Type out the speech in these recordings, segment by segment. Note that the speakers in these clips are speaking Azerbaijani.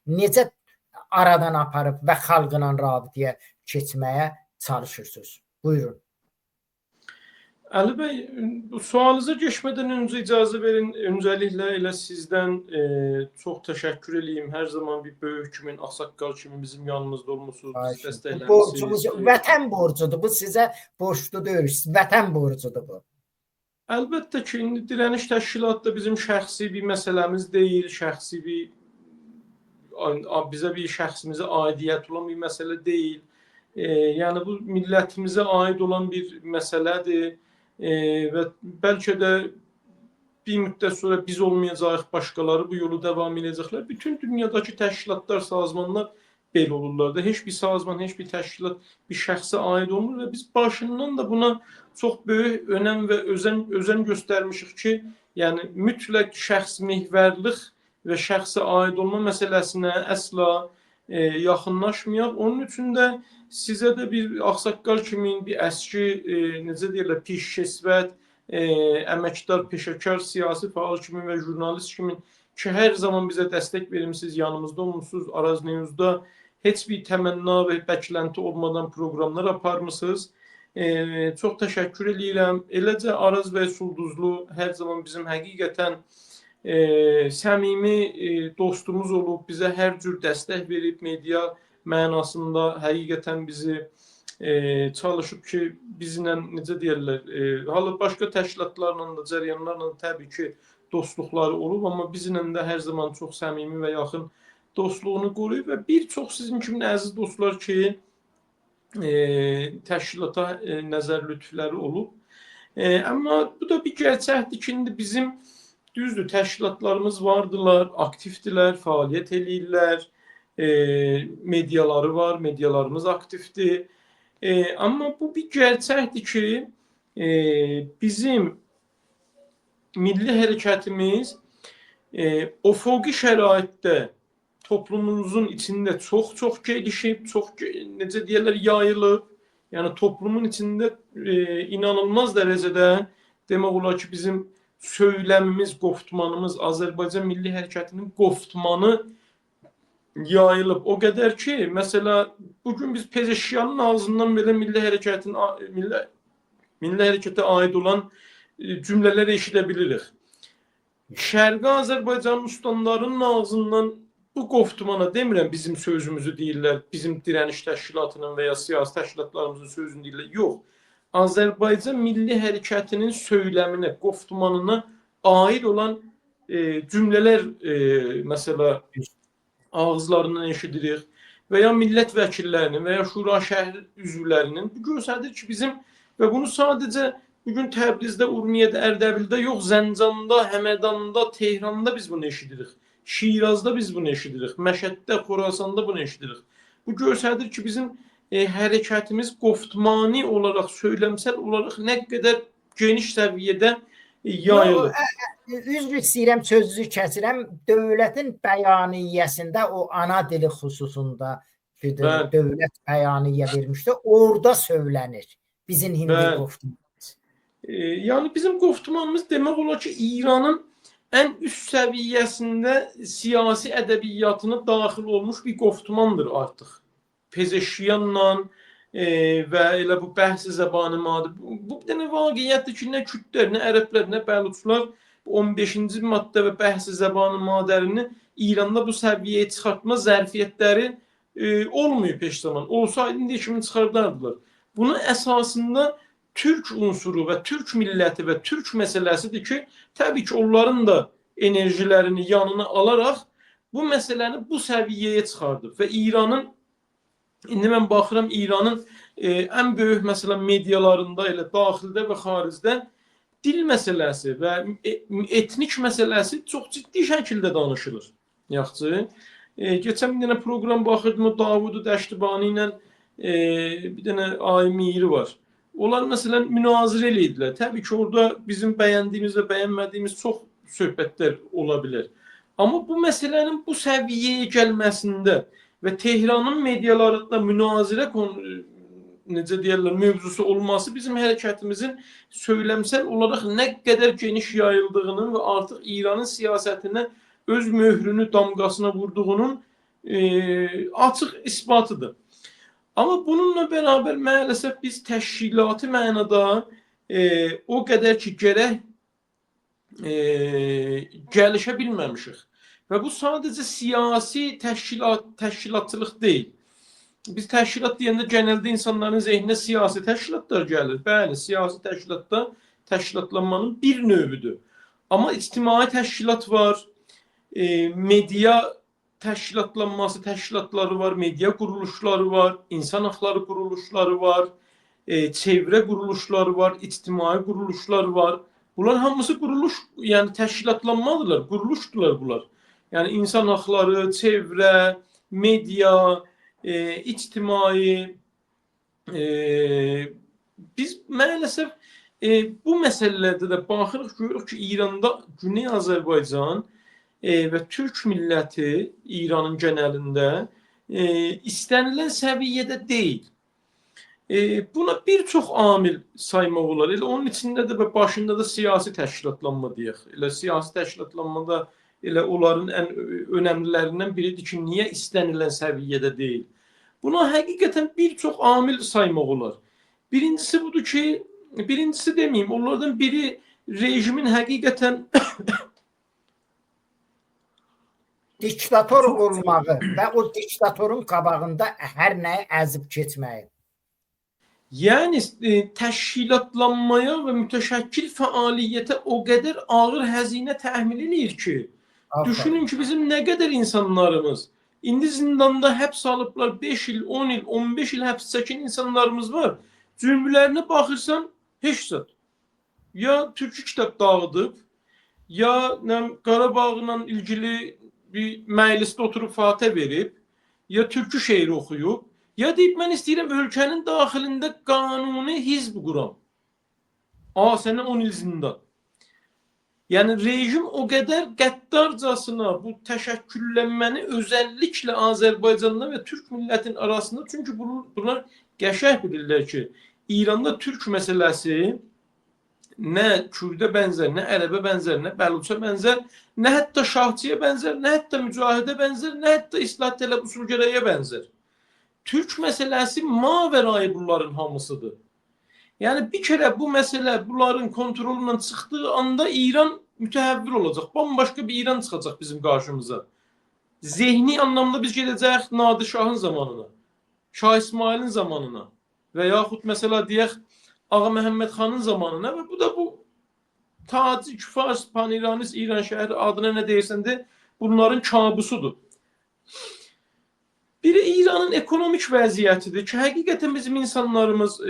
necə aradan aparıb və xalqla rabitəyə keçməyə çalışırsınız? Buyurun. Əli bəy, bu sualınıza keçmədən öncə icazə verin, öncəliklə elə sizdən çox təşəkkür edeyim. Hər zaman bir böyük kimin, ağsaqqal kimi bizim yanımızda olmusunuz, bizi dəstəkləmişsiniz. Borcumuz, vətən borcudur. Bu sizə borclu deyil, vətən borcudur bu. Əlbəttə ki, indi dirəniş təşkilatı da bizim şəxsi bir məsələmiz deyil, şəxsi bizə bir şəxsimizə aidiyyət olan bir məsələ deyil. Yəni bu millətimizə aid olan bir məsələdir və bəlkə də bir müddət sonra biz olmayacağıq, başqaları bu yolu davam edəcəklər. Bütün dünyadakı təşkilatlar, sazmanlar belə olurlar da. Heç bir sazman, heç bir təşkilat bir şəxsə aid olmur və biz başından da buna çox böyük önəm və özen göstərmişik ki, yəni mütləq şəxs məhvərlik və şəxsə aid olma məsələsinə əsla yaxınlaşmayaq. Onun üçün də sizə də bir ağsaqqal kimi, bir əski, necə deyirlər, pişkesvət, əməkdar, peşəkar, siyasi fəal kimi və jurnalist kimi ki, hər zaman bizə dəstək verimsiz, yanımızda olmuşsunuz. Araz News'da heç bir təmənna və bəklənti olmadan proqramlar aparmışsınız. Çox təşəkkür edirəm. Eləcə Araz bəy Sulduzlu hər zaman bizim həqiqətən səmimi dostumuz olub, bizə hər cür dəstək verib, media mənasında həqiqətən bizi çalışıb ki, bizlə necə deyirlər, halı başqa təşkilatlarla da, cəryanlarla da təbii ki, dostluqları olub, amma bizlə də hər zaman çox səmimi və yaxın dostluğunu qoruyub və bir çox sizin kimi əziz dostlar ki, təşkilata nəzər lütfləri olub. Amma bu da bir gerçəkdir ki, indi bizim düzdür, təşkilatlarımız vardılar, aktivdilər, fəaliyyət eləyirlər, mediaları var, medialarımız aktivdir. Amma bu bir gerçəkdir ki, bizim milli hərəkətimiz ofoqi şəraitdə toplumumuzun içində çox gelişib, çox necə deyirlər, yayılıb. Yəni toplumun içində inanılmaz dərəcədə demək olar ki, bizim söyləmimiz, qoftmanımız, Azərbaycan milli hərəkətinin qoftmanı yayılıb. O qədər ki, məsələ bugün biz Pezeşkiyanın ağzından belə milli hərəkətə aid olan cümlələr eşidə bilirik. Şərqi Azərbaycanın ustanlarının ağzından bu qoftmana demirəm bizim sözümüzü deyirlər, bizim dirəniş təşkilatının və ya siyasi təşkilatlarımızın sözünü deyirlər. Yox. Azərbaycan milli hərəkətinin söyləminə, qoftmanına aid olan cümlələr məsələ ağızlarından eşidirik və ya millət vəkillərinin və ya şura şəhər üzvlərinin bu göstərir ki, bizim və bunu sadəcə bugün Təbrizdə, Urmiyədə, Ərdəbildə yox, Zəncanda, Həmədanda, Tehranda biz bunu eşidirik. Şirazda biz bunu eşidirik. Məşəddə, Xorasanda bunu eşidirik. Bu göstərir ki, bizim hərəkətimiz qoftmani olaraq, söyləmsel olaraq nə qədər geniş səviyyədə yayılır. Üzr istəyirəm, sözünüzü kəsirəm. Dövlətin bəyaniyyəsində o ana dili xüsusunda dövlət bəyaniyyə vermişdi. Orada söylənir bizim hindi qoftmanımız. Yəni bizim qoftmanımız demək olar ki, İranın ən üst səviyyəsində siyasi ədəbiyyatına daxil olmuş bir qoftmandır artıq. Pezeşkiyanla və elə bu bəhs-i zəbanı maddə. Bu bir dənə vaqiyyətdir ki, nə kürdlər, nə ərəblər, nə bəluçlar 15-ci maddə və bəhs-i zəbanı maddələrini İranda bu səviyyəyə çıxartma zərfiyyətləri olmuyor peş zaman. Olsaydı indi kimi çıxardardılar. Bunun əsasında Türk unsuru və Türk milləti və Türk məsələsidir ki, təbii ki, onların da enerjilərini yanına alaraq bu məsələni bu səviyyəyə çıxardıb və İranın, indi mən baxıram, İranın ən böyük məsələn medialarında, elə daxildə və xaricdə dil məsələsi və etnik məsələsi çox ciddi şəkildə danışılır. Yaxşı. Keçən bir dənə proqram baxırdım, o Davudu Dəştibani ilə bir dənə Ay Miri var. Onlar məsələn münazirə eləyirlər. Təbii ki, orada bizim bəyəndiyimiz və bəyənmədiyimiz çox söhbətlər ola bilər. Amma bu məsələnin bu səviyyəyə gəlməsində və Tehranın medialarında münazirə necə deyirlər, mövzusu olması bizim hərəkətimizin söyləmsel olaraq nə qədər geniş yayıldığının və artıq İranın siyasətinə öz möhrünü damgasına vurduğunun açıq isbatıdır. Amma bununla bərabər maalesef biz təşkilati mənada o qədər ki gərək gəlişə bilməmişik. Və bu sadəcə siyasi təşkilatçılıq deyil. Biz təşkilat deyəndə genəldə insanların zehninə siyasi təşkilatlar gəlir. Bəli, siyasi təşkilatda təşkilatlanmanın bir növüdür. Amma ictimai təşkilat var, media təşkilatlanması təşkilatları var, media quruluşları var, insan haqları quruluşları var, çevrə quruluşları var, ictimai quruluşlar var. Bunlar hamısı quruluş, yəni təşkilatlanmalıdırlar, quruluşdular bunlar. Yəni insan haqları, çevrə, media, ictimai, biz maalesef bu məsələlərdə də baxırıq, görürük ki, İranda Güney Azərbaycan və Türk milləti İranın genəlində istənilən səviyyədə deyil. Buna bir çox amil saymaq olar. Elə onun içində də və başında da siyasi təşkilatlanma deyək. Elə siyasi təşkilatlanmada elə onların ən önəmlilərindən biridir ki, niyə istənilən səviyyədə deyil? Buna həqiqətən bir çox amil saymaq olar. Birincisi budur ki, birincisi deməyim, onlardan biri rejimin həqiqətən diktator olmağı və o diktatorun qabağında hər nəyi əzib keçməyi. Yəni təşkilatlanmaya və mütəşəkkil fəaliyyətə o qədər ağır həzinə təhmil edir ki, düşünün ki, bizim nə qədər insanlarımız indi zindanda həbs alıblar, 5 il, 10 il, 15 il həbs çəkən insanlarımız var. Cürmlərinə baxırsan, heç zət. Ya türkü kitab dağıdıb, ya Qarabağla ilgili bir məclisdə oturub fatə verib, ya türkü şeiri oxuyub, ya deyib, mən istəyirəm ölkənin daxilində qanuni hizb quram. Sənə 10 il zindan. Yəni, rejim o qədər qəddarcasına bu təşəkküllənməni özəlliklə Azərbaycanla və Türk millətin arasında, çünki bunlar qəşəng bilirlər ki, İranda türk məsələsi nə Kürdə bənzər, nə Ərəbə bənzər, nə Bəluça bənzər, nə hətta Şahçıya bənzər, nə hətta Mücahidə bənzər, nə hətta İslah Tələb Usulgərəyə bənzər. Türk məsələsi mavərayı bunların hamısıdır. Yəni bir kərə bu məsələ bunların kontrolundan çıxdığı anda İran mütəhəvvir olacaq. Bambaşqa bir İran çıxacaq bizim qarşımıza. Zehni anlamda biz gedəcəyik Nadir Şahın zamanına, Şah İsmailin zamanına və yaxud məsələ deyək Ağa Məhəmməd xanın zamanına və bu da bu Tacik, Fars, Paniranis, İran şəhəri adına nə deyirsən de bunların kabusudur. Biri İranın ekonomik vəziyyətidir ki, həqiqətən bizim insanlarımız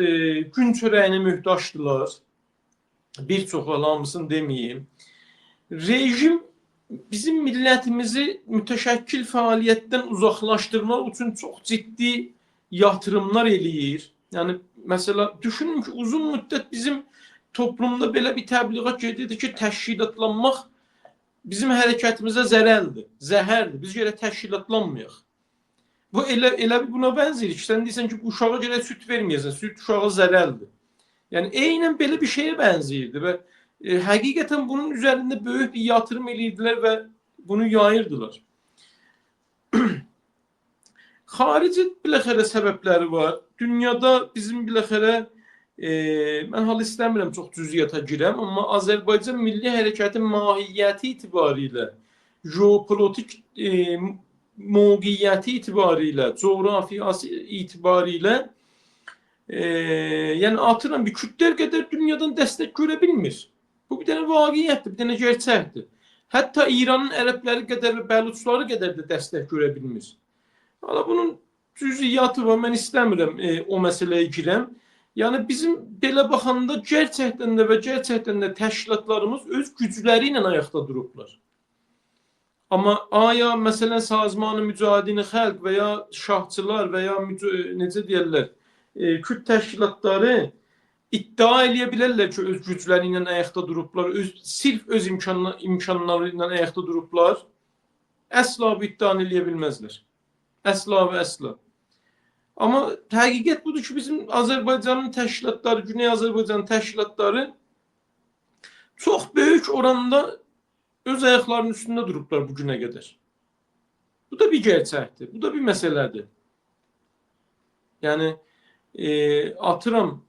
gün çörəyinə möhtaçdılar. Bir çox hamısını deməyim. Rejim bizim millətimizi mütəşəkkil fəaliyyətdən uzaqlaşdırmaq üçün çox ciddi yatırımlar eləyir. Yəni, məsələ, düşünün ki, uzun müddət bizim toplumda belə bir təbliğat gedirdi ki, təşkilatlanmaq bizim hərəkətimizə zərərlidir, zəhərdir. Biz görə təşkilatlanmayaq. Bu elə buna bənzəyir ki, sən deyirsən ki, bu uşağa görə süt verməyəsən, süt uşağa zərərlidir. Yəni, eynən belə bir şeyə bənzəyirdi və həqiqətən bunun üzərində böyük bir yatırım edirdilər və bunu yayırdılar. Xarici biləxərə səbəbləri var. Dünyada bizim biləxərə, mən hal istəmirəm çox cüziyyata girəm, amma Azərbaycan milli hərəkətin mahiyyəti itibarilə, jeopolitik mövqiyyəti itibarilə, coğrafiyası itibarilə, yəni atıram bir Kürdlər qədər dünyadan dəstək görə bilmir. Bu bir dənə vaqiyyətdir, bir dənə gerçəkdir. Hətta İranın ərəbləri qədər və bəluçları qədər də dəstək görə bilmir. Hala bunun cüziyyatı var, mən istəmirəm o məsələyə girəm. Yəni bizim belə baxanda gerçəkdən də təşkilatlarımız öz gücləri ilə ayaqda durublar. Amma aya məsələn Sazmanı Mücahidin Xalq və ya şahçılar və ya necə deyirlər, Kürd təşkilatları iddia eləyə bilərlər ki, öz gücləri ilə ayaqda durublar, sırf öz imkanları ilə ayaqda durublar. Əsla bu iddianı eləyə bilməzlər. Əsla və əsla. Amma həqiqət budur ki, bizim Azərbaycanın təşkilatları, Güney Azərbaycanın təşkilatları çox böyük oranda öz ayaqlarının üstündə durublar bu günə qədər. Bu da bir gerçəkdir. Bu da bir məsələdir. Yəni atıram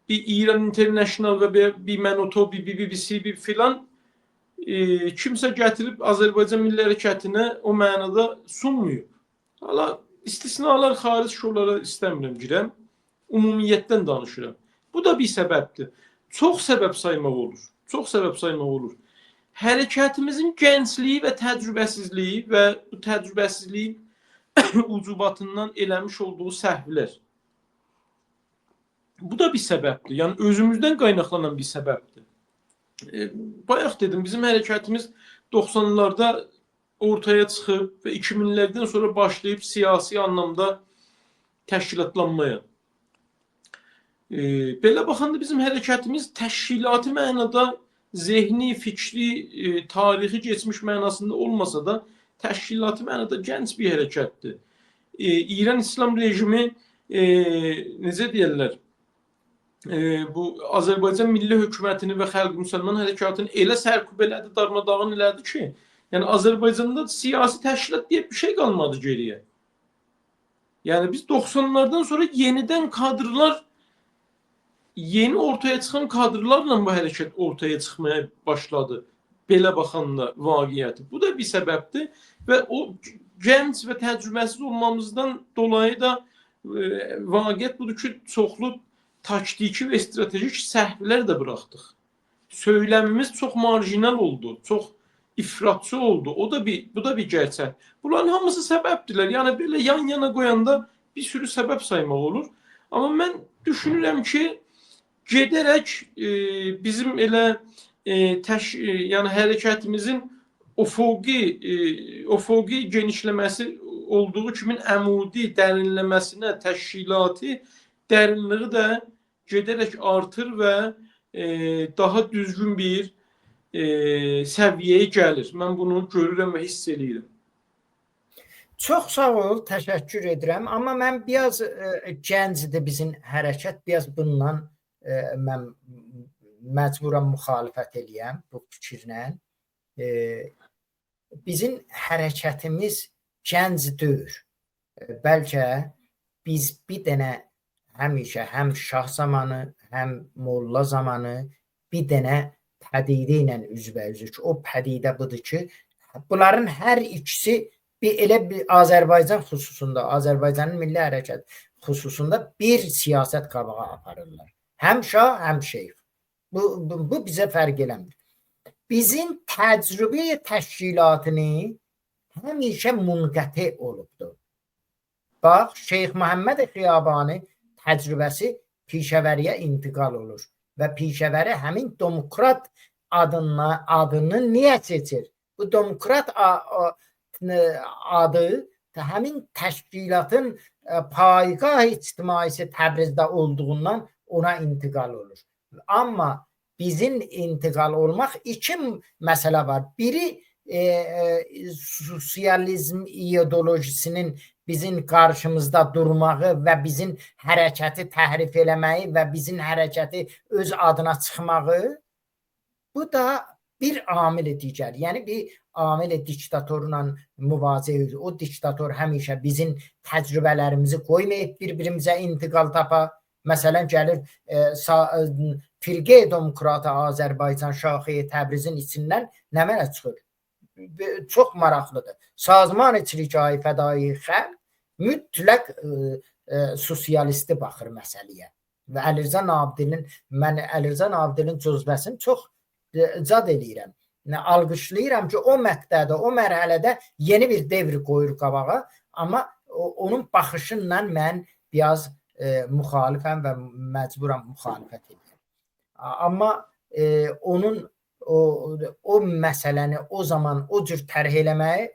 bir İran International və bir Menoto, bir BBC, bir filan kimsə gətirib Azərbaycan Milli Hərəkətinə o mənada sunmayıb. Hala istisnalar xaric şuralara istəmirəm girəm. Ümumiyyətdən danışıram. Bu da bir səbəbdir. Çox səbəb saymaq olur. Çox səbəb saymaq olur. Hərəkətimizin gəncliyi və təcrübəsizliyi və bu təcrübəsizliyin ucubatından eləmiş olduğu səhvlər. Bu da bir səbəbdir. Yəni özümüzdən qaynaqlanan bir səbəbdir. Bayaq dedim, bizim hərəkətimiz 90'larda ortaya çıxıb və 2000'lərdən sonra başlayıb siyasi anlamda təşkilatlanmaya. Belə baxanda bizim hərəkətimiz təşkilati mənada zehni, fikri, tarixi geçmiş mənasında olmasa da təşkilati mənada gənc bir hərəkətdir. İran İslam rejimi necə deyirlər? Bu Azərbaycan Milli Hökumətini və Xalq Müsəlman Hərəkatını elə sərkub elədi, darmadağın elədi ki, yəni Azərbaycanda siyasi təşkilat deyə bir şey qalmadı geriyə. Yəni biz 90'lardan sonra yenidən kadrlar, yeni ortaya çıxan kadrlarla bu hərəkət ortaya çıxmaya başladı. Belə baxanda vaqiyyəti. Bu da bir səbəbdir və o gənc və təcrübəsiz olmamızdan dolayı da vaqiyyət budur ki, çoxlu taktiki və stratejik səhvlər də buraxdıq. Söyləmimiz çox marjinal oldu, çox ifratçı oldu. Bu da bir gerçək. Bunların hamısı səbəbdirlər. Yəni belə yan-yana qoyanda bir sürü səbəb saymaq olur. Amma mən düşünürəm ki, gedərək bizim elə yəni hərəkətimizin ofoqi genişləməsi olduğu kimi əmudi dərinləməsinə, təşkilati dərinliyi də gedərək artır və daha düzgün bir səviyyəyə gəlir. Mən bunu görürəm və hiss edirəm. Çox sağ ol, təşəkkür edirəm. Amma mən biraz gəncdir bizim hərəkət, biraz bundan mən məcburam müxalifət eləyəm bu fikirlə. Bizim hərəkətimiz gənc deyil. Bəlkə biz bir dənə həmişə həm şah zamanı, həm molla zamanı bir dənə pədidə ilə üzbəyüzük. O pədidə budur ki, bunların hər ikisi elə bir Azərbaycan xüsusunda, Azərbaycanın milli hərəkət xüsusunda bir siyasət qabağa aparırlar. Həm şah, həm şeyx. Bu bizə fərq eləmir. Bizim təcrübə təşkilatını həmişə munqəti olubdur. Bax, Şeyx Məhəmməd Xiyabani təcrübəsi pişəvəriyə intiqal olur və pişəvəri həmin demokrat adını niyə seçir? Bu demokrat adı həmin təşkilatın payqah ictimaisi Təbrizdə olduğundan ona intiqal olur. Amma bizim intiqal olmaq iki məsələ var. Biri sosializm ideolojisinin bizim qarşımızda durmağı və bizim hərəkəti təhrif eləməyi və bizim hərəkəti öz adına çıxmağı, bu da bir amil digər. Yəni bir amil diktatorla mübarizə edir. O diktator həmişə bizim təcrübələrimizi qoymayıb bir-birimizə intiqal tapa. Məsələn, gəlir Firqə Demokratı Azərbaycan Şaxi Təbrizin içindən nə mənə çıxır? Çox maraqlıdır. Sazman İçrikayı Fədai Xalq mütləq sosialisti baxır məsələyə. Və Əlircan Abidinin, mən Əlircan Abidinin cüzbəsini çox cad eləyirəm. Alqışlayıram ki, o məqtədə, o mərhələdə yeni bir devr qoyur qabağa, amma onun baxışından mən biraz müxalifəm və məcburam müxalifət edirəm. Amma onun o məsələni o zaman o cür tərh eləməyi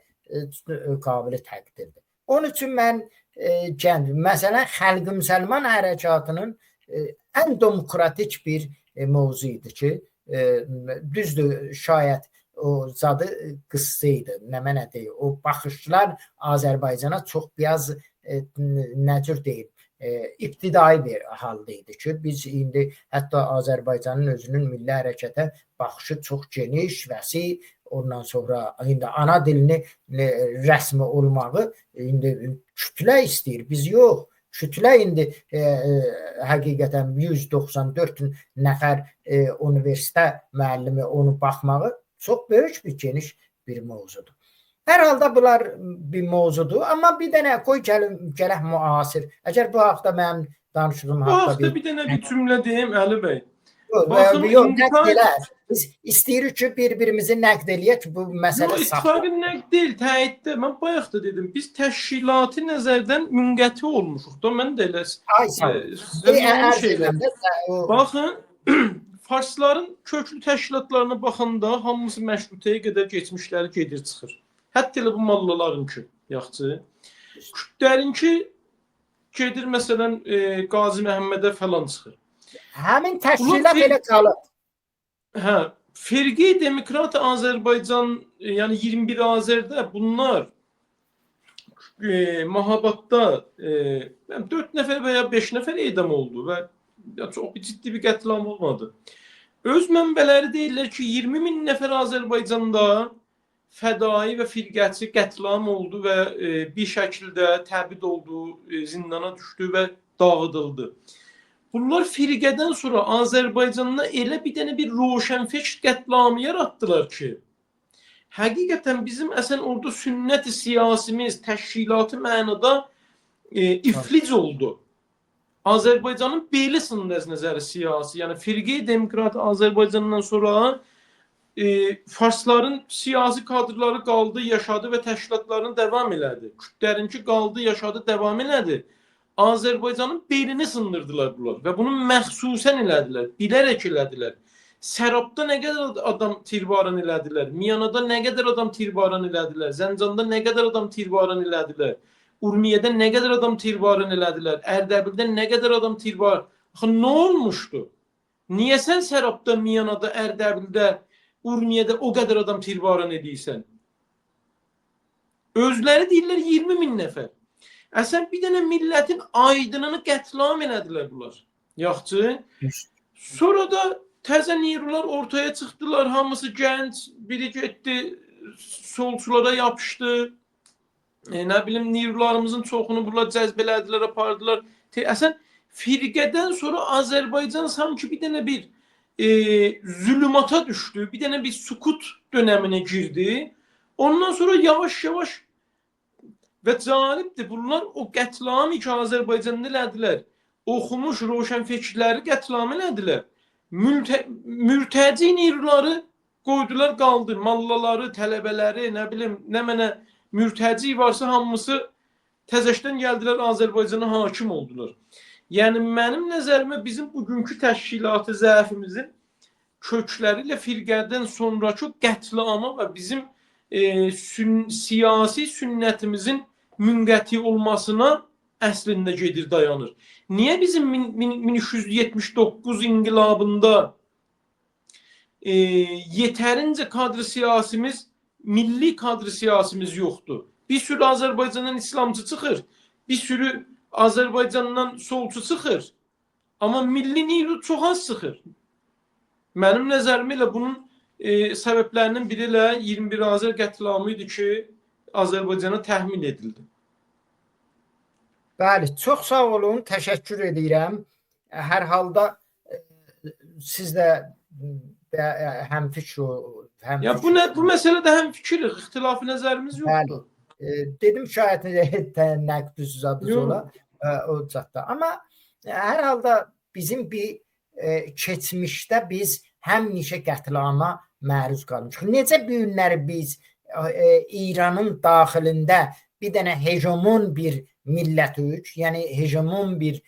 qabili təqdirdir. Onun üçün mən məsələn Xalq Müsəlman Hərəkatının ən demokratik bir mövzu idi ki, düzdür, şayət o zadı qıssa idi, nə mənə deyil. O baxışlar Azərbaycana çox biraz nə cür deyil, ibtidai bir halda idi ki, biz indi hətta Azərbaycanın özünün milli hərəkətə baxışı çox geniş, vəsi, ondan sonra indi ana dilini rəsmi olmağı indi kütlə istəyir, biz yox. Kütlə indi həqiqətən 194 nəfər universitet müəllimi onu baxmağı çox böyük bir geniş bir mövzudur. Hər halda bunlar bir mövzudur, amma bir dənə qoy gələk müasir. Əgər bu haqda mənim danışdığım Bu haqda haqda bir dənə bir cümlə deyim Əli bəy. Baxın, nəqd elək. Biz istəyirik ki, bir-birimizi nəqd eləyək ki, bu məsələ sağ. İttifaqın nəqd deyil, təyiddə. Mən bayaq da dedim, biz təşkilatı nəzərdən müngəti olmuşuq da. Mən də elə baxın, farsların köklü təşkilatlarına baxanda hamısı məşrutəyə qədər keçmişləri gedir çıxır. Hətta elə bu mallalarınki, yaxçı. Kürdlərinki gedir məsələn Qazi Məhəmmədə falan çıxır. Həmin təşkilat elə qalıb. Hə, Firqi Demokrat Azərbaycan, yəni 21 Azərdə bunlar Mahabatda 4 nəfər və ya 5 nəfər edam oldu və çox ciddi bir qətliam olmadı. Öz mənbələri deyirlər ki, 20 min nəfər Azərbaycanda fədai və firqəçi qətliam oldu və bir şəkildə təbid oldu, zindana düşdü və dağıdıldı. Bunlar firqədən sonra Azərbaycanda elə bir dənə bir roşənfəkr qətliamı yaratdılar ki, həqiqətən bizim əsən orada sünnət-i siyasimiz, təşkilatı mənada iflic oldu. Azərbaycanın belə sınırız nəzəri siyasi, yəni Firqi Demokrat Azərbaycandan sonra farsların siyasi kadrları qaldı, yaşadı və təşkilatlarını davam elədi. Kürdlərinki qaldı, yaşadı, davam elədi. Azərbaycanın belini sındırdılar bunlar və bunu məxsusən elədilər, bilərək elədilər. Sərabda nə qədər adam tirbaran elədilər, Miyanada nə qədər adam tirbaran elədilər, Zəncanda nə qədər adam tirbaran elədilər, Urmiyədə nə qədər adam tirbaran elədilər, Ərdəbildə nə qədər adam tirbaran... Axı, nə olmuşdu? Niyə sən Sərabda, Miyanada, Ərdəbildə, Urmiyədə o qədər adam tirbaran edirsən? Özləri deyirlər 20 min nəfər. Əsən bir dənə millətin aydınını qətlam elədilər bunlar. Yaxçı. Sonra da təzə nirular ortaya çıxdılar. Hamısı gənc, biri getdi, solçulara yapışdı. Nə bilim, nirularımızın çoxunu bunlar cəzbələdilər, apardılar. Əsən firqədən sonra Azərbaycan sanki bir dənə bir zülümata düşdü. Bir dənə bir sukut dönəminə girdi. Ondan sonra yavaş-yavaş və cəlibdir, bunlar o qətlamı ki, Azərbaycanda elədilər, oxumuş roşənfəkirləri qətlam elədilər. Mürtəci niruları qoydular, qaldı. Mallaları, tələbələri, nə bilim, nə mənə mürtəci varsa hamısı təzəşdən gəldilər, Azərbaycana hakim oldular. Yəni, mənim nəzərimə bizim bugünkü təşkilatı zəifimizin kökləri ilə firqədən sonraki qətliama və bizim siyasi sünnətimizin müngəti olmasına əslində gedir, dayanır. Niyə bizim 1379 inqilabında yetərincə kadr siyasimiz, milli kadr siyasimiz yoxdur? Bir sürü Azərbaycandan İslamcı çıxır, bir sürü Azərbaycandan solçu çıxır, amma milli niru çox az çıxır. Mənim nəzərim ilə bunun səbəblərinin biri ilə 21 Azər qətliamı idi ki, Azərbaycana təhmil edildi. Bəli, çox sağ olun, təşəkkür edirəm. Hər halda siz də həmfikir. Ya bu məsələdə həmfikirik, ixtilaf nəzərimiz yoxdur. Dedim şayət nəqdüsüz adı ola o çatda. Amma hər halda bizim bir keçmişdə biz həmişə qətlama məruz qalmışıq. Necə bu günləri biz İranın daxilində bir dənə hegemon bir millətük, yəni hegemon bir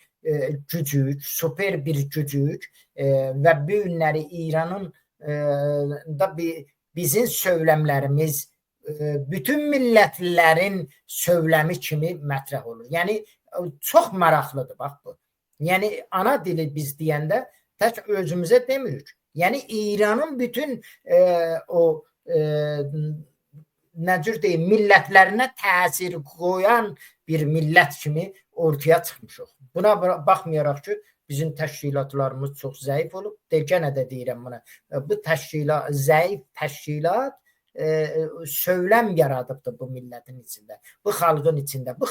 gücük, super bir gücük və bu günləri İranın da bizim söyləmlərimiz bütün millətlərin söyləmi kimi mətrəh olur. Yəni çox maraqlıdır bax bu. Yəni ana dili biz deyəndə tək özümüzə demirik. Yəni İranın bütün o nə cür deyim, millətlərinə təsir qoyan bir millət kimi ortaya çıxmışıq. Buna baxmayaraq ki, bizim təşkilatlarımız çox zəif olub. Yenə də deyirəm buna. Bu zəif təşkilat söyləm yaradıbdır bu millətin içində, bu xalqın içində. Bu